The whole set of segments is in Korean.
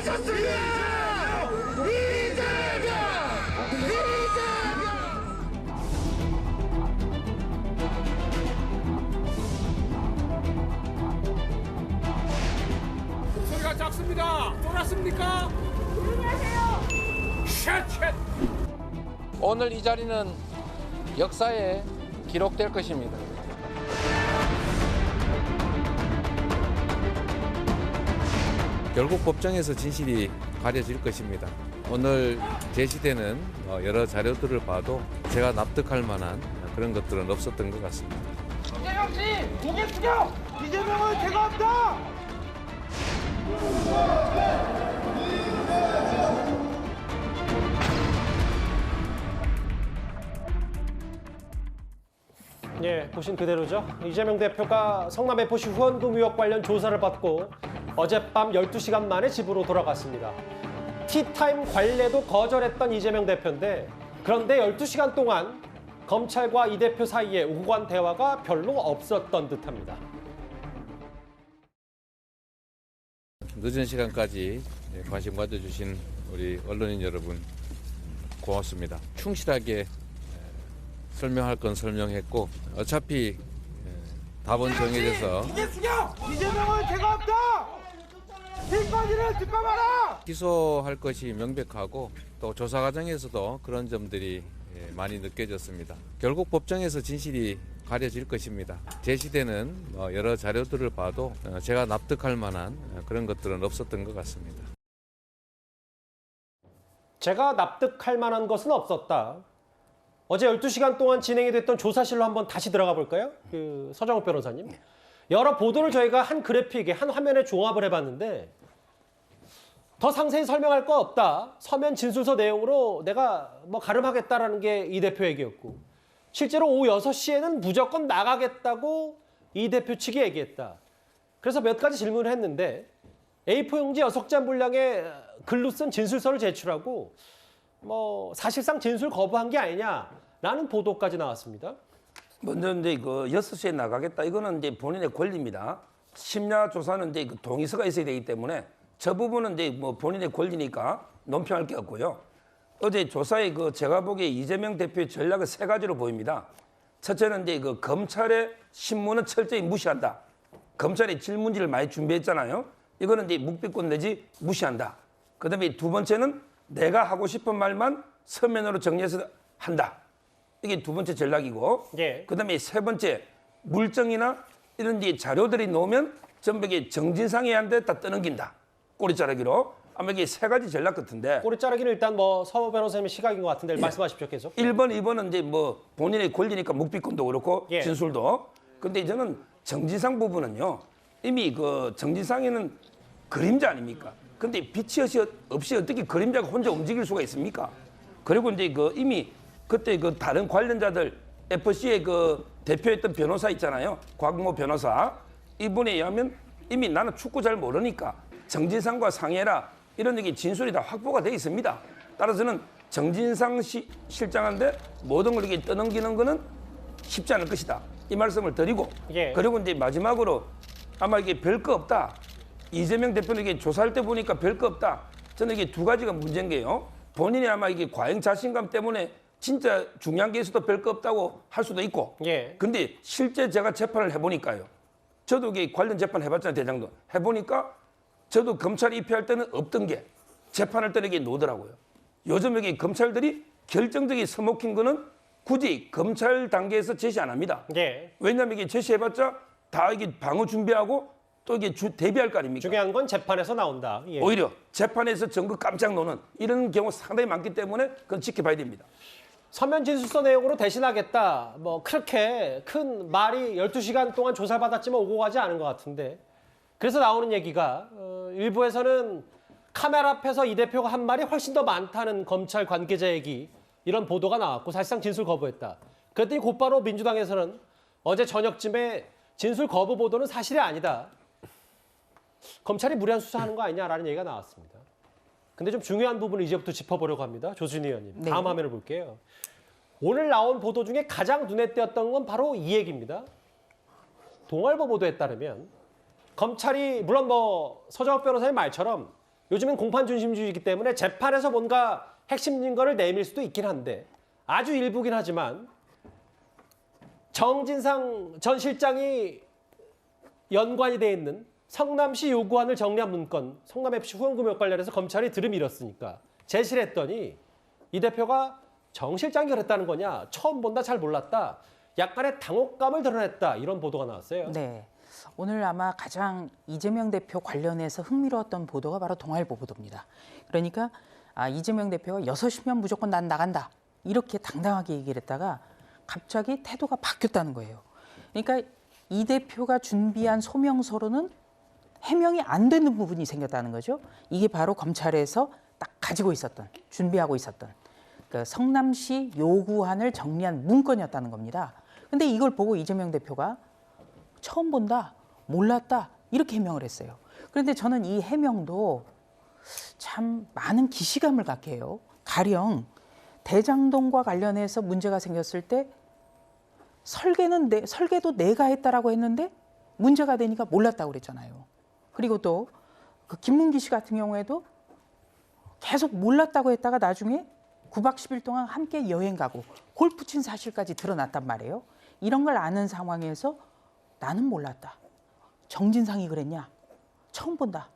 목소리가 작습니다. 쫄았습니까? 조용히 하세요. 쉣! 오늘 이 자리는 역사에 기록될 것입니다. 결국 법정에서 진실이 가려질 것입니다. 오늘 제시되는 여러 자료들을 봐도 제가 납득할 만한 그런 것들은 없었던 것 같습니다. 이재명 씨, 고개 숙여! 이재명은 죄가 없다! 예, 보신 그대로죠. 이재명 대표가 성남 FC 후원금 의혹 관련 조사를 받고 어젯밤 12시간 만에 집으로 돌아갔습니다. 티타임 관례도 거절했던 이재명 대표인데 그런데 12시간 동안 검찰과 이 대표 사이에 오고 간 대화가 별로 없었던 듯합니다. 늦은 시간까지 관심 가져주신 우리 언론인 여러분 고맙습니다. 충실하게 설명할 건 설명했고 어차피 답은 정해져서 고개 숙여! 이재명은 죄가 없다! 뒷거지를 듣고 마라! 기소할 것이 명백하고 또 조사 과정에서도 그런 점들이 많이 느껴졌습니다. 결국 법정에서 진실이 가려질 것입니다. 제시되는 여러 자료들을 봐도 제가 납득할 만한 그런 것들은 없었던 것 같습니다. 제가 납득할 만한 것은 없었다. 어제 12시간 동안 진행이 됐던 조사실로 한번 다시 들어가 볼까요? 서정욱 변호사님. 여러 보도를 저희가 한 그래픽에, 한 화면에 종합을 해봤는데 더 상세히 설명할 거 없다. 서면 진술서 내용으로 내가 가름하겠다라는 게 이 대표 얘기였고 실제로 오후 6시에는 무조건 나가겠다고 이 대표 측이 얘기했다. 그래서 몇 가지 질문을 했는데 A4 용지 6장 분량의 글로 쓴 진술서를 제출하고 사실상 진술 거부한 게 아니냐라는 보도까지 나왔습니다. 먼저 이제 6시에 나가겠다. 이거는 이제 본인의 권리입니다. 심야 조사는 이제 동의서가 있어야 되기 때문에 저 부분은 이제 본인의 권리니까 논평할 게 없고요. 어제 조사에 제가 보기에 이재명 대표의 전략은 3가지로 보입니다. 첫째는 이제 검찰의 신문은 철저히 무시한다. 검찰이 질문지를 많이 준비했잖아요. 이거는 이제 묵비권 내지 무시한다. 그다음에 두 번째는 내가 하고 싶은 말만 서면으로 정리해서 한다. 이게 두 번째 전략이고, 예. 그다음에 세 번째 물증이나 이런 이제 자료들이 나오면 전부 이게 정진상이한테 다 떠넘긴다. 꼬리자르기로. 아마 이게 3가지 전략 같은데. 꼬리자르기는 일단 서 변호사님의 시각인 것 같은데 말씀하십시오 계속. 1번, 2번은 이제 본인의 권리니까 묵비권도 그렇고 예. 진술도. 근데 저는 정진상 부분은요. 이미 정진상에는 그림자 아닙니까? 근데 빛이 없이 어떻게 그림자가 혼자 움직일 수가 있습니까? 그리고 이제 이미 그때 다른 관련자들 FC의 대표했던 변호사 있잖아요. 곽모 변호사. 이분에 의하면 이미 나는 축구 잘 모르니까 정진상과 상의해라. 이런 얘기 진술이 다 확보가 돼 있습니다. 따라서는 정진상 실장한테 모든 걸 이렇게 떠넘기는 거는 쉽지 않을 것이다. 이 말씀을 드리고 예. 그리고 이제 마지막으로 아마 이게 별거 없다. 이재명 대표는 이게 조사할 때 보니까 별거 없다. 저는 이게 2가지가 문제인 게요. 본인이 아마 이게 과잉 자신감 때문에 진짜 중요한 게 있어도 별거 없다고 할 수도 있고. 예. 근데 실제 제가 재판을 해보니까요. 저도 이게 관련 재판 해봤잖아요. 대장도. 해보니까 저도 검찰이 입회할 때는 없던 게 재판할 때는 이게 노더라고요. 요즘 여기 검찰들이 결정적인 서먹힌 거는 굳이 검찰 단계에서 제시 안 합니다. 예. 왜냐하면 이게 제시해봤자 다 이게 방어 준비하고 또 이게 대비할 거 아닙니까? 중요한 건 재판에서 나온다. 예. 오히려 재판에서 증거 깜짝 노는 이런 경우 상당히 많기 때문에 그건 지켜봐야 됩니다. 서면 진술서 내용으로 대신하겠다. 그렇게 큰 말이 12시간 동안 조사를 받았지만 오고 가지 않은 것 같은데. 그래서 나오는 얘기가 일부에서는 카메라 앞에서 이 대표가 한 말이 훨씬 더 많다는 검찰 관계자 얘기 이런 보도가 나왔고 사실상 진술 거부했다. 그랬더니 곧바로 민주당에서는 어제 저녁쯤에 진술 거부 보도는 사실이 아니다. 검찰이 무리한 수사하는 거 아니냐라는 얘기가 나왔습니다. 근데 좀 중요한 부분을 이제부터 짚어보려고 합니다. 조준희 의원님. 네. 다음 화면을 볼게요. 오늘 나온 보도 중에 가장 눈에 띄었던 건 바로 이 얘기입니다. 동아일보 보도에 따르면 검찰이 물론 서정욱 변호사의 말처럼 요즘엔 공판 중심주의이기 때문에 재판에서 뭔가 핵심 증거를 내밀 수도 있긴 한데 아주 일부긴 하지만 정진상 전 실장이 연관이 돼 있는 성남시 요구안을 정리한 문건, 성남FC 후원금역 관련해서 검찰이 들이밀었으니까 제시를 했더니 이 대표가 정 실장이 그랬다는 거냐, 처음 본다, 잘 몰랐다, 약간의 당혹감을 드러냈다, 이런 보도가 나왔어요. 네. 오늘 아마 가장 이재명 대표 관련해서 흥미로웠던 보도가 바로 동아일보 보도입니다. 그러니까 이재명 대표가 6시면 무조건 난 나간다, 이렇게 당당하게 얘기를 했다가 갑자기 태도가 바뀌었다는 거예요. 그러니까 이 대표가 준비한 소명서로는 해명이 안 되는 부분이 생겼다는 거죠. 이게 바로 검찰에서 딱 가지고 있었던, 준비하고 있었던 그 성남시 요구안을 정리한 문건이었다는 겁니다. 근데 이걸 보고 이재명 대표가 처음 본다, 몰랐다, 이렇게 해명을 했어요. 그런데 저는 이 해명도 참 많은 기시감을 갖게 해요. 가령 대장동과 관련해서 문제가 생겼을 때 설계도 내가 했다라고 했는데 문제가 되니까 몰랐다고 그랬잖아요. 그리고 또 그 김문기 씨 같은 경우에도 계속 몰랐다고 했다가 나중에 9박 10일 동안 함께 여행 가고 골프 친 사실까지 드러났단 말이에요. 이런 걸 아는 상황에서 나는 몰랐다, 정진상이 그랬냐, 처음 본다,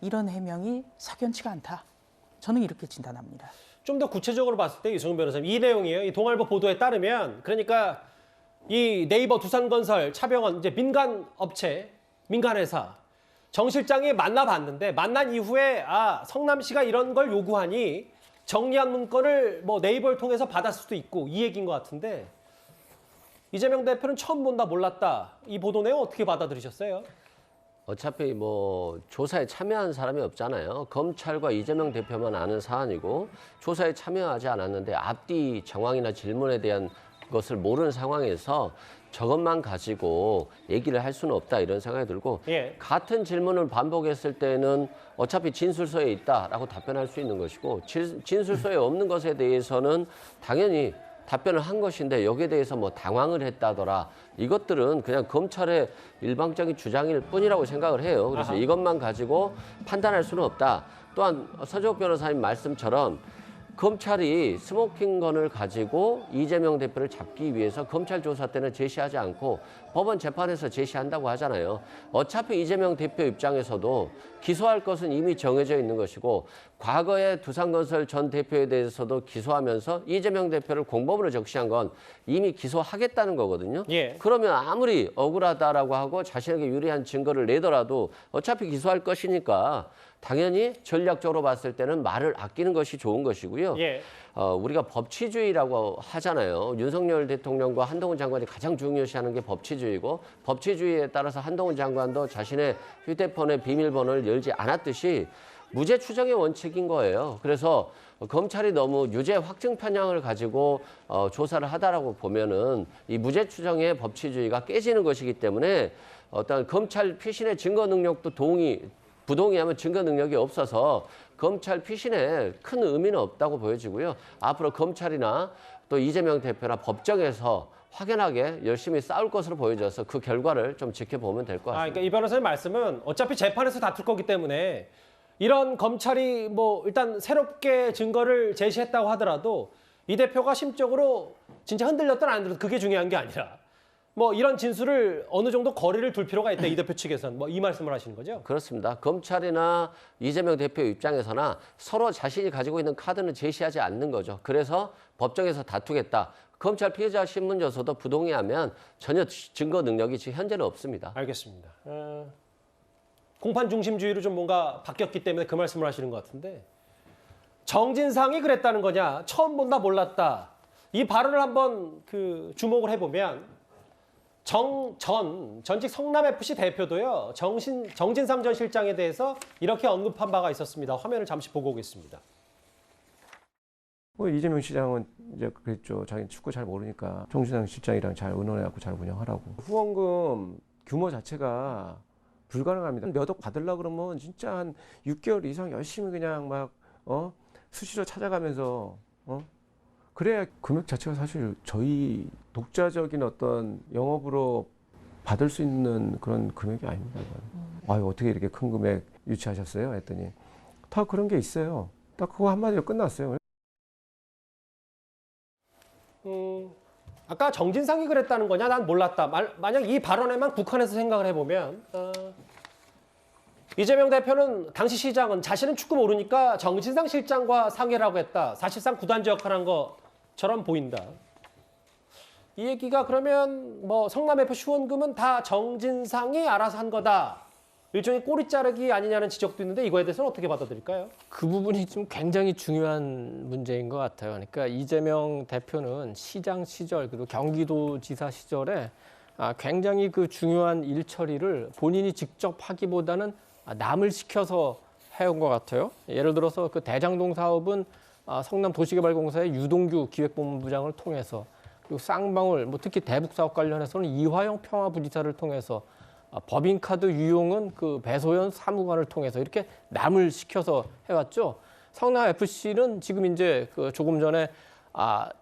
이런 해명이 석연치가 않다. 저는 이렇게 진단합니다. 좀 더 구체적으로 봤을 때 유승훈 변호사님, 이 내용이에요. 이 동아일보 보도에 따르면, 그러니까 이 네이버, 두산건설, 차병원, 이제 민간 업체, 민간 회사 정 실장이 만나봤는데 만난 이후에 성남시가 이런 걸 요구하니 정리한 문건을 뭐 네이버를 통해서 받았을 수도 있고, 이 얘기인 것 같은데 이재명 대표는 처음 본다, 몰랐다, 이 보도 내용 어떻게 받아들이셨어요? 어차피 뭐 조사에 참여한 사람이 없잖아요. 검찰과 이재명 대표만 아는 사안이고 조사에 참여하지 않았는데 앞뒤 정황이나 질문에 대한 것을 모르는 상황에서 저것만 가지고 얘기를 할 수는 없다, 이런 생각이 들고, 예. 같은 질문을 반복했을 때는 어차피 진술서에 있다라고 답변할 수 있는 것이고, 진술서에 없는 것에 대해서는 당연히 답변을 한 것인데 여기에 대해서 뭐 당황을 했다더라, 이것들은 그냥 검찰의 일방적인 주장일 뿐이라고 생각을 해요. 그래서 이것만 가지고 판단할 수는 없다. 또한 서정욱 변호사님 말씀처럼 검찰이 스모킹건을 가지고 이재명 대표를 잡기 위해서 검찰 조사 때는 제시하지 않고 법원 재판에서 제시한다고 하잖아요. 어차피 이재명 대표 입장에서도 기소할 것은 이미 정해져 있는 것이고, 과거에 두산건설 전 대표에 대해서도 기소하면서 이재명 대표를 공범으로 적시한 건 이미 기소하겠다는 거거든요. 예. 그러면 아무리 억울하다라고 하고 자신에게 유리한 증거를 내더라도 어차피 기소할 것이니까 당연히 전략적으로 봤을 때는 말을 아끼는 것이 좋은 것이고요. 예. 우리가 법치주의라고 하잖아요. 윤석열 대통령과 한동훈 장관이 가장 중요시하는 게 법치주의고, 법치주의에 따라서 한동훈 장관도 자신의 휴대폰의 비밀번호를 열지 않았듯이 무죄 추정의 원칙인 거예요. 그래서 검찰이 너무 유죄 확증 편향을 가지고 조사를 하다라고 보면은 이 무죄 추정의 법치주의가 깨지는 것이기 때문에 어떤 검찰 피신의 증거 능력도 부동의하면 증거 능력이 없어서 검찰 피신에 큰 의미는 없다고 보여지고요. 앞으로 검찰이나 또 이재명 대표나 법정에서 확연하게 열심히 싸울 것으로 보여져서 그 결과를 좀 지켜보면 될 것 같습니다. 그러니까 이 변호사님 말씀은 어차피 재판에서 다툴 거기 때문에 이런 검찰이 뭐 일단 새롭게 증거를 제시했다고 하더라도 이 대표가 심적으로 진짜 흔들렸든 안 흔들렸든 그게 중요한 게 아니라 뭐 이런 진술을 어느 정도 거리를 둘 필요가 있다, 이 대표 측에서는 뭐 이 말씀을 하시는 거죠? 그렇습니다. 검찰이나 이재명 대표 입장에서나 서로 자신이 가지고 있는 카드는 제시하지 않는 거죠. 그래서 법정에서 다투겠다. 검찰 피해자 신문조서도 부동의하면 전혀 증거 능력이 지금 현재는 없습니다. 알겠습니다. 공판 중심주의로 좀 뭔가 바뀌었기 때문에 그 말씀을 하시는 것 같은데, 정진상이 그랬다는 거냐, 처음 본다, 몰랐다, 이 발언을 한번 주목을 해보면 전직 성남FC 대표도요, 정진상 전 실장에 대해서 이렇게 언급한 바가 있었습니다. 화면을 잠시 보고 오겠습니다. 이재명 시장은 이제 그랬죠. 자기 축구 잘 모르니까 정진상 실장이랑 잘 의논해갖고 잘 운영하라고. 후원금 규모 자체가 불가능합니다. 몇 억 받으려고 그러면 진짜 한 6개월 이상 열심히 그냥 막 수시로 찾아가면서 그래야 금액 자체가 사실 저희 독자적인 어떤 영업으로 받을 수 있는 그런 금액이 아닙니다. 아유, 어떻게 이렇게 큰 금액 유치하셨어요? 했더니 다 그런 게 있어요. 딱 그거 한마디로 끝났어요. 아까 정진상이 그랬다는 거냐? 난 몰랐다. 만약 이 발언에만 국한해서 생각을 해보면 이재명 대표는 당시 시장은 자신은 축구 모르니까 정진상 실장과 상의라고 했다. 사실상 구단주 역할한 것처럼 보인다. 이 얘기가 그러면 뭐 성남FC 후원금은 다 정진상이 알아서 한 거다. 일종의 꼬리 자르기 아니냐는 지적도 있는데 이거에 대해서는 어떻게 받아들일까요? 그 부분이 좀 굉장히 중요한 문제인 것 같아요. 그러니까 이재명 대표는 시장 시절 그리고 경기도지사 시절에 굉장히 그 중요한 일 처리를 본인이 직접 하기보다는 남을 시켜서 해온 것 같아요. 예를 들어서 그 대장동 사업은 성남도시개발공사의 유동규 기획본부장을 통해서 그리고 쌍방울, 뭐 특히 대북 사업 관련해서는 이화영 평화부지사를 통해서 법인카드 유용은 그 배소연 사무관을 통해서 이렇게 남을 시켜서 해왔죠. 성남FC는 지금 이제 그 조금 전에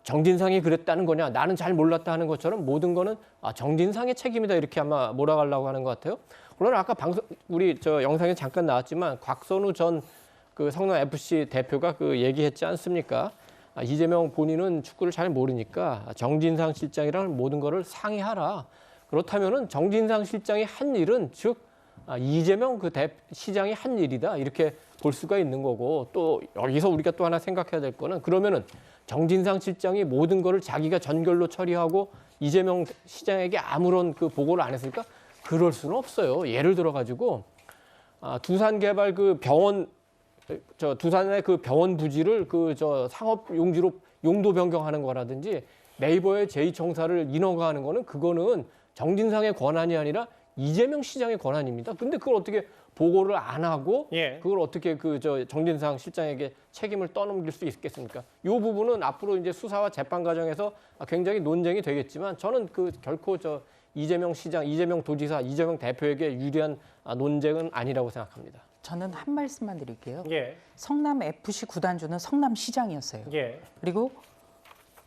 정진상이 그랬다는 거냐, 나는 잘 몰랐다 하는 것처럼 모든 거는 정진상의 책임이다 이렇게 아마 몰아가려고 하는 것 같아요. 물론 아까 우리 저 영상에 잠깐 나왔지만 곽선우 전 그 성남FC 대표가 그 얘기했지 않습니까? 이재명 본인은 축구를 잘 모르니까 정진상 실장이랑 모든 거를 상의하라. 그렇다면은 정진상 실장이 한 일은 즉 이재명 그 시장이 한 일이다 이렇게 볼 수가 있는 거고 또 여기서 우리가 또 하나 생각해야 될 거는 그러면은 정진상 실장이 모든 거를 자기가 전결로 처리하고 이재명 시장에게 아무런 그 보고를 안 했을까? 그럴 수는 없어요. 예를 들어 가지고 두산개발 그 병원 두산의 그 병원 부지를 그 상업 용지로 용도 변경하는 거라든지 네이버의 제2청사를 인허가하는 거는 그거는 정진상의 권한이 아니라 이재명 시장의 권한입니다. 근데 그걸 어떻게 보고를 안 하고 그걸 어떻게 정진상 실장에게 책임을 떠넘길 수 있겠습니까? 이 부분은 앞으로 이제 수사와 재판 과정에서 굉장히 논쟁이 되겠지만 저는 그 결코 이재명 시장, 이재명 도지사, 이재명 대표에게 유리한 논쟁은 아니라고 생각합니다. 저는 한 말씀만 드릴게요. 예. 성남FC 구단주는 성남시장이었어요. 예. 그리고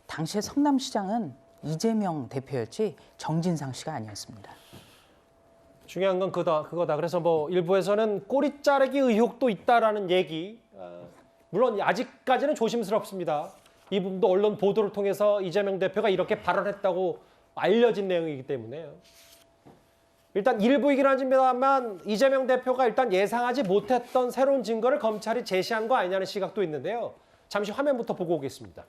당시에 성남시장은 이재명 대표였지 정진상 씨가 아니었습니다. 중요한 건 그거다. 그래서 뭐 일부에서는 꼬리 자르기 의혹도 있다라는 얘기. 물론 아직까지는 조심스럽습니다. 이 부분도 언론 보도를 통해서 이재명 대표가 이렇게 발언했다고 알려진 내용이기 때문에요. 일단 일부이긴 하지만 이재명 대표가 일단 예상하지 못했던 새로운 증거를 검찰이 제시한 거 아니냐는 시각도 있는데요. 잠시 화면부터 보고 오겠습니다.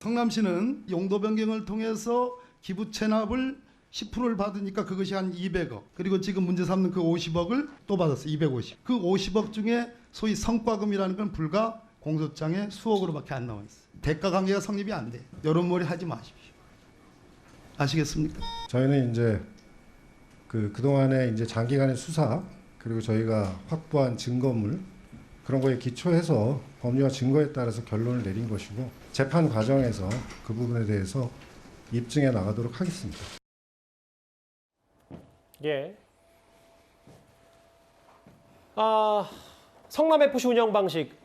성남시는 용도 변경을 통해서 기부 체납을 10%를 받으니까 그것이 한 200억. 그리고 지금 문제 삼는 그 50억을 또 받았어요. 250. 그 50억 중에 소위 성과금이라는 건 불과 공소장에 수억으로밖에 안 나와 있어요. 대가 관계가 성립이 안 돼요. 여론몰이 하지 마십시오. 아시겠습니까? 저희는 이제 그동안의 이제 장기간의 수사 그리고 저희가 확보한 증거물 그런 거에 기초해서 법리와 증거에 따라서 결론을 내린 것이고 재판 과정에서 그 부분에 대해서 입증해 나가도록 하겠습니다. 예. 성남FC 운영 방식.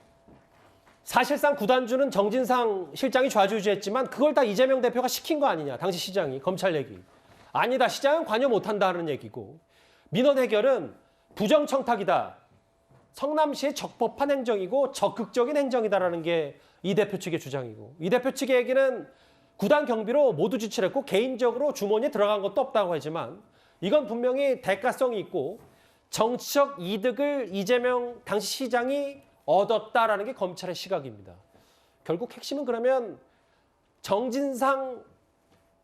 사실상 구단주는 정진상 실장이 좌지우지했지만 그걸 다 이재명 대표가 시킨 거 아니냐. 당시 시장이 검찰 얘기. 아니다. 시장은 관여 못한다는 얘기고. 민원 해결은 부정청탁이다. 성남시의 적법한 행정이고 적극적인 행정이다라는 게 이 대표 측의 주장이고 이 대표 측의 얘기는 구단 경비로 모두 지출을 했고 개인적으로 주머니에 들어간 것도 없다고 하지만 이건 분명히 대가성이 있고 정치적 이득을 이재명 당시 시장이 얻었다라는 게 검찰의 시각입니다. 결국 핵심은 그러면 정진상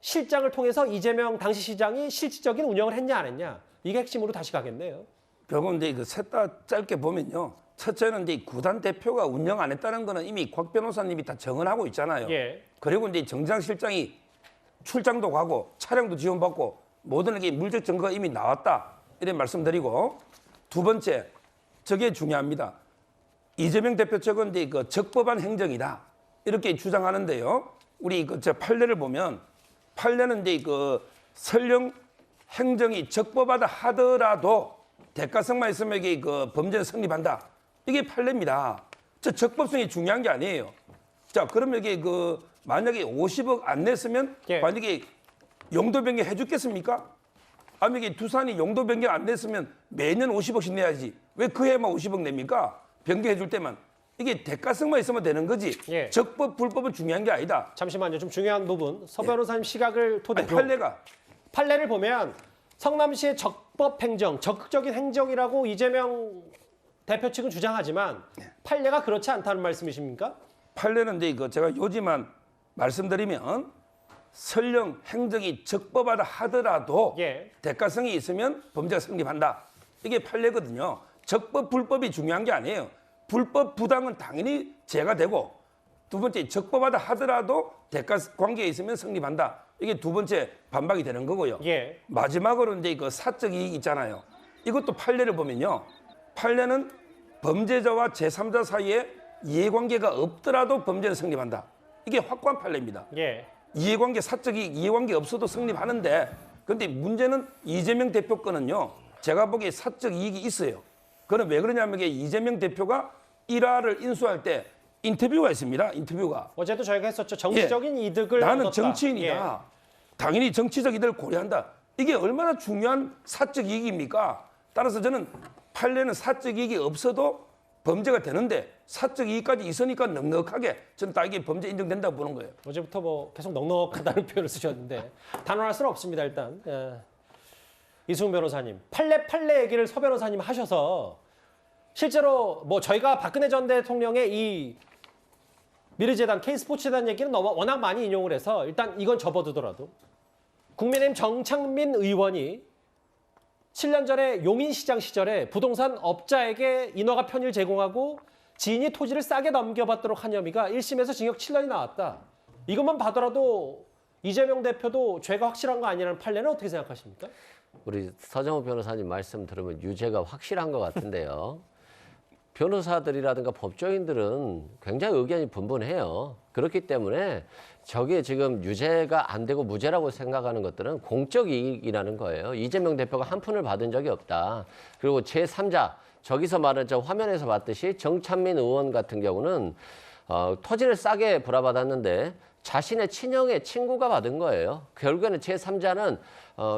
실장을 통해서 이재명 당시 시장이 실질적인 운영을 했냐 안 했냐 이게 핵심으로 다시 가겠네요. 결국은 이제 그 셋 다 짧게 보면요. 첫째는 이제 구단 대표가 운영 안 했다는 거는 이미 곽 변호사님이 다 정언하고 있잖아요. 예. 그리고 이제 정장 실장이 출장도 가고 차량도 지원받고 모든 게 물적 증거가 이미 나왔다. 이런 말씀드리고 두 번째, 저게 중요합니다. 이재명 대표 측은 이제 그 적법한 행정이다. 이렇게 주장하는데요. 우리 저 판례를 보면 판례는 이제 그 설령 행정이 적법하다 하더라도 대가성만 있으면 이게 그 범죄는 성립한다. 이게 판례입니다. 저 적법성이 중요한 게 아니에요. 자, 그러면 이게 그 만약에 50억 안 냈으면 만약에 용도 변경 해줬겠습니까? 아니 이게 두산이 용도 변경 안 냈으면 매년 50억씩 내야지. 왜 그 해만 50억 냅니까? 변경해 줄 때만. 이게 대가성만 있으면 되는 거지. 예. 적법, 불법은 중요한 게 아니다. 잠시만요. 좀 중요한 부분. 서 변호사님 시각을 토대로 판례가 판례를 보면 성남시의 적법 행정, 적극적인 행정이라고 이재명 대표 측은 주장하지만 판례가 그렇지 않다는 말씀이십니까? 판례는 이제 이거 제가 요지만 말씀드리면 설령 행정이 적법하다 하더라도 예. 대가성이 있으면 범죄가 성립한다. 이게 판례거든요. 적법, 불법이 중요한 게 아니에요. 불법, 부당은 당연히 죄가 되고 두 번째 적법하다 하더라도 대가 관계에 있으면 성립한다. 이게 두 번째 반박이 되는 거고요. 예. 마지막으로 이제 그 사적 이익 있잖아요. 이것도 판례를 보면요. 판례는 범죄자와 제3자 사이에 이해관계가 없더라도 범죄는 성립한다. 이게 확고한 판례입니다. 예. 이해관계, 사적 이익, 이해관계 없어도 성립하는데 그런데 문제는 이재명 대표 거는요. 제가 보기에 사적 이익이 있어요. 그건 왜 그러냐면 이게 이재명 대표가 일화를 인수할 때 인터뷰가 있습니다. 인터뷰가. 어제도 저희가 했었죠. 정치적인 이득을 나는 얻었다. 정치인이다. 당연히 정치적 이득을 고려한다. 이게 얼마나 중요한 사적 이익입니까? 따라서 저는 판례는 사적 이익이 없어도 범죄가 되는데 사적 이익까지 있으니까 넉넉하게 저는 다 이게 범죄 인정된다고 보는 거예요. 어제부터 뭐 계속 넉넉하다는 표현을 쓰셨는데 단언할 수는 없습니다. 일단 이승훈 변호사님 판례 얘기를 서 변호사님 하셔서 실제로 뭐 저희가 박근혜 전 대통령의 이 미르재단 K스포츠재단 얘기는 워낙 많이 인용을 해서 일단 이건 접어두더라도 국민의힘 정창민 의원이 7년 전에 용인시장 시절에 부동산 업자에게 인허가 편의를 제공하고 지인이 토지를 싸게 넘겨받도록 한 혐의가 1심에서 징역 7년이 나왔다. 이것만 봐더라도 이재명 대표도 죄가 확실한 거 아니라는 판례는 어떻게 생각하십니까? 우리 서정호 변호사님 말씀 들으면 유죄가 확실한 것 같은데요. 변호사들이라든가 법조인들은 굉장히 의견이 분분해요. 그렇기 때문에 저게 지금 유죄가 안 되고 무죄라고 생각하는 것들은 공적 이익이라는 거예요. 이재명 대표가 한 푼을 받은 적이 없다. 그리고 제3자, 저기서 말한 저 화면에서 봤듯이 정찬민 의원 같은 경우는 토지를 싸게 불화받았는데 자신의 친형의 친구가 받은 거예요. 결국에는 제3자는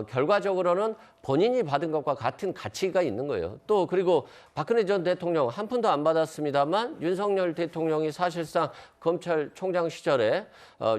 결과적으로는 본인이 받은 것과 같은 가치가 있는 거예요. 또 그리고 박근혜 전 대통령 한 푼도 안 받았습니다만 윤석열 대통령이 사실상 검찰총장 시절에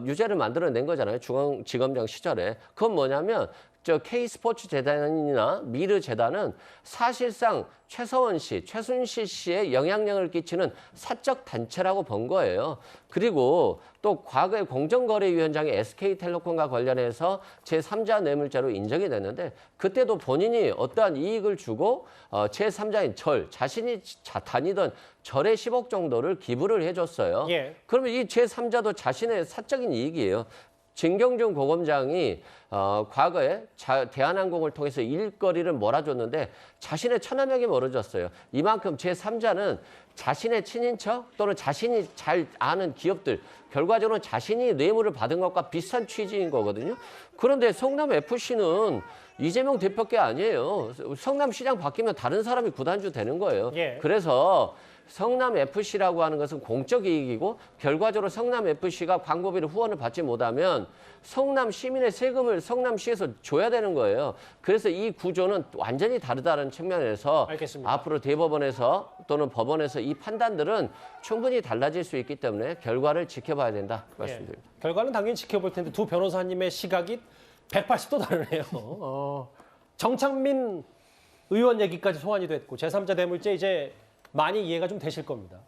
유죄를 만들어낸 거잖아요. 중앙지검장 시절에. 그건 뭐냐면 저 K스포츠 재단이나 미르 재단은 사실상 최서원 씨, 최순실 씨의 영향력을 끼치는 사적 단체라고 본 거예요. 그리고 또 과거에 공정거래위원장이 SK텔레콤과 관련해서 제3자 뇌물죄로 인정이 됐는데 그때도 본인이 어떠한 이익을 주고 제3자인 자신이 다니던 절에 10억 정도를 기부를 해줬어요. 예. 그러면 이 제3자도 자신의 사적인 이익이에요. 진경준 고검장이 과거에 대한항공을 통해서 일거리를 몰아줬는데 자신의 처남에게 멀어졌어요. 이만큼 제3자는 자신의 친인척 또는 자신이 잘 아는 기업들, 결과적으로 자신이 뇌물을 받은 것과 비슷한 취지인 거거든요. 그런데 성남FC는 이재명 대표께 아니에요. 성남시장 바뀌면 다른 사람이 구단주 되는 거예요. 예. 그래서 성남FC라고 하는 것은 공적 이익이고 결과적으로 성남FC가 광고비를 후원을 받지 못하면 성남 시민의 세금을 성남시에서 줘야 되는 거예요. 그래서 이 구조는 완전히 다르다는 측면에서 알겠습니다. 앞으로 대법원에서 또는 법원에서 이 판단들은 충분히 달라질 수 있기 때문에 결과를 지켜봐야 된다 말씀드립니다. 예. 결과는 당연히 지켜볼 텐데 두 변호사님의 시각이 180도 다르네요. 정창민 의원 얘기까지 소환이 됐고 제3자 뇌물죄 이제 많이 이해가 좀 되실 겁니다.